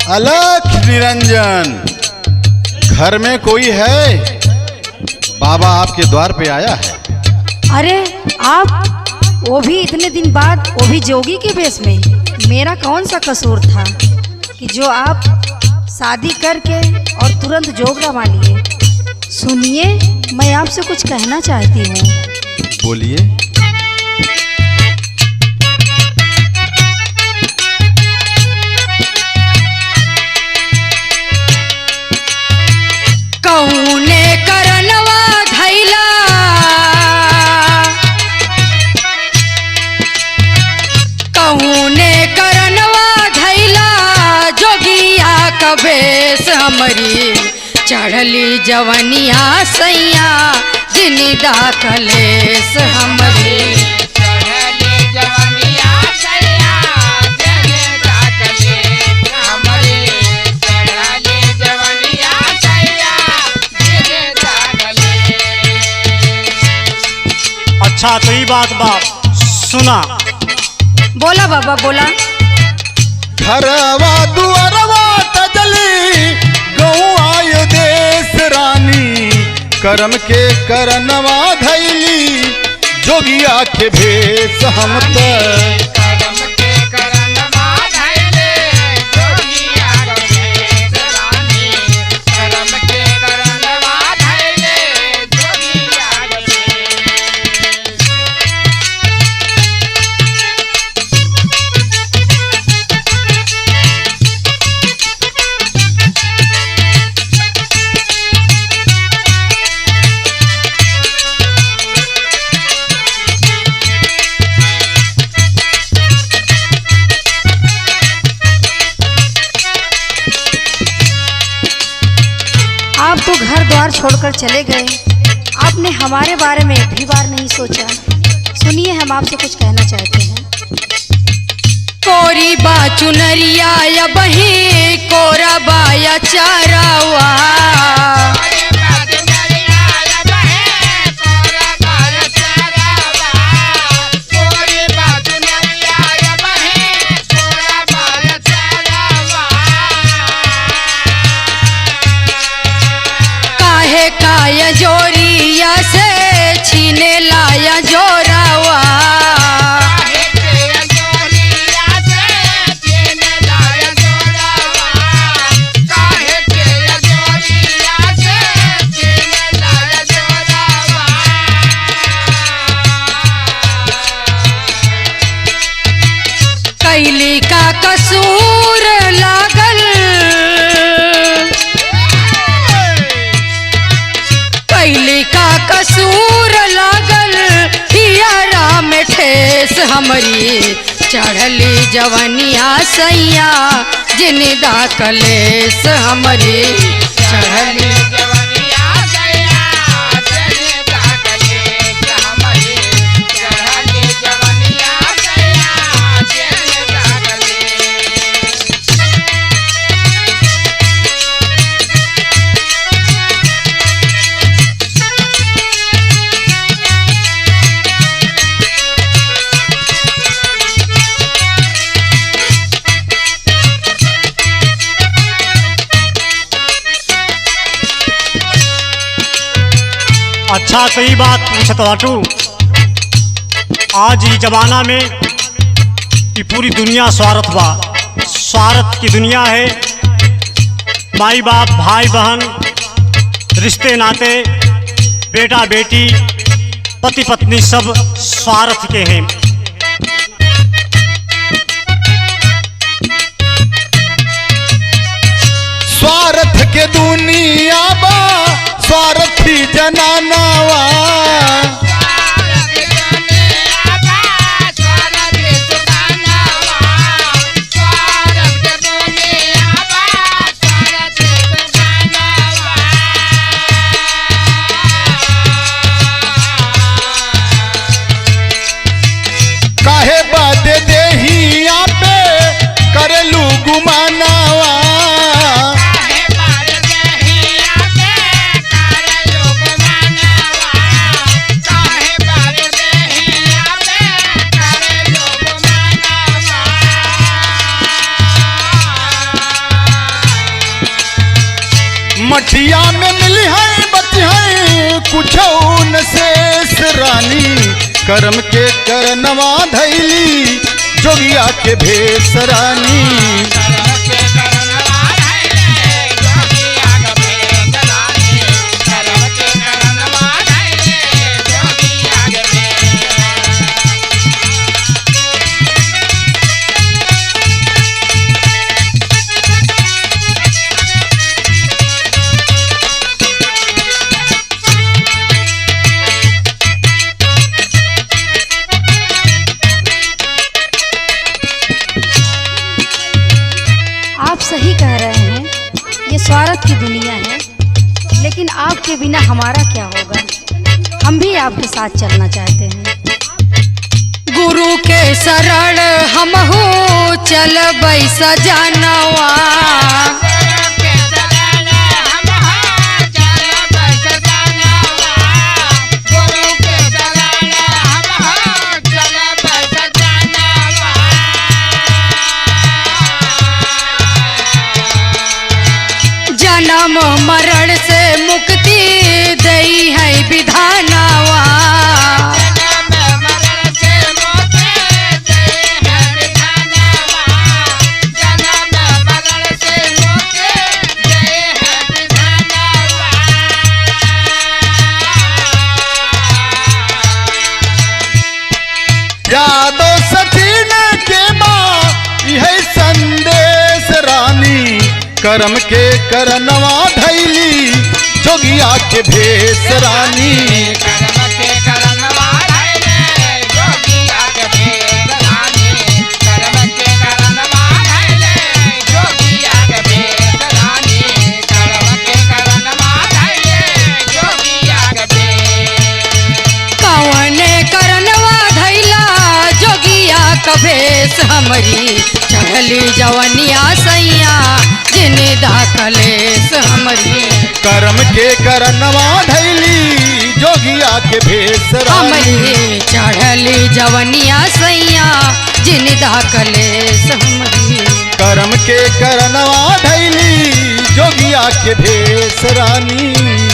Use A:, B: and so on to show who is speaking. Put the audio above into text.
A: अलख निरंजन, घर में कोई है? बाबा आपके द्वार पे आया है।
B: अरे आप, वो भी इतने दिन बाद, वो भी जोगी के वेश में। मेरा कौन सा कसूर था कि जो आप शादी करके और तुरंत जोग रवा लिए? सुनिए, मैं आपसे कुछ कहना चाहती हूँ।
A: बोलिए।
B: कौने करनवा धैला, कौने करनवा धैला, जोगिया कबेस हमरी चढ़ली जवनिया सैया, जिनिदा कलेस हमरी।
C: अच्छा तो ये बात बाप सुना।
B: बोला बाबा बोला।
A: घरवा दुअरवा तजली, गऊ आयो देश रानी, करम के करनवा धैली, जोगिया के भेष हम त।
B: आप तो घर द्वार छोड़कर चले गए, आपने हमारे बारे में भी बार नहीं सोचा। सुनिए, हम आपसे कुछ कहना चाहते हैं। कोरी बा चुनरिया या बही, कोरा बाया चारावा, काया जोरिया से छीने लाया जोरावा, कैली का कसूर लागल, कैली का कसूर लागल, हियारा में ठेस हमरी चढ़ली जवनिया सैया, जिनिदा कलेस हमरी चढ़ली।
C: अच्छा तो ये बात पूछत बाटू। आज ये जमाना में ये पूरी दुनिया स्वार्थ बा, स्वार्थ की दुनिया है। माई बाप, भाई बहन, रिश्ते नाते, बेटा बेटी, पति पत्नी सब स्वार्थ के हैं।
A: स्वार्थ के दुनिया बा, स्वार्थी जनानावा, काहे बादे देहिया पे करेलू गुमानावा, मटिया में मिली है बची है कुछ न शेष रानी। कर्म के करनवा धैली जोगिया के भेष रानी।
B: आप सही कह रहे हैं, ये स्वार्थ की दुनिया है, लेकिन आपके बिना हमारा क्या होगा। हम भी आपके साथ चलना चाहते हैं। गुरु के शरण हम हो चल बैसा जानवा। जन्म मरण से मुक्ति दई है विधानवा।
A: यादो सचिन के माँ यह संदेश रानी। कर्म के करनवा धैली जोगिया के भेष रानी।
B: कवने करनवा धैला जोगिया कभेश हमरी। चढ़ली जवनिया सैया जिने दाखलेस हमरी।
A: कर्म के करनवा धैली जोगिया के भेष रानी।
B: हमरी चढ़ली जवनिया सैया जिने दाखलेस हमरी।
A: कर्म के करनवा धैली जोगिया के भेष रानी।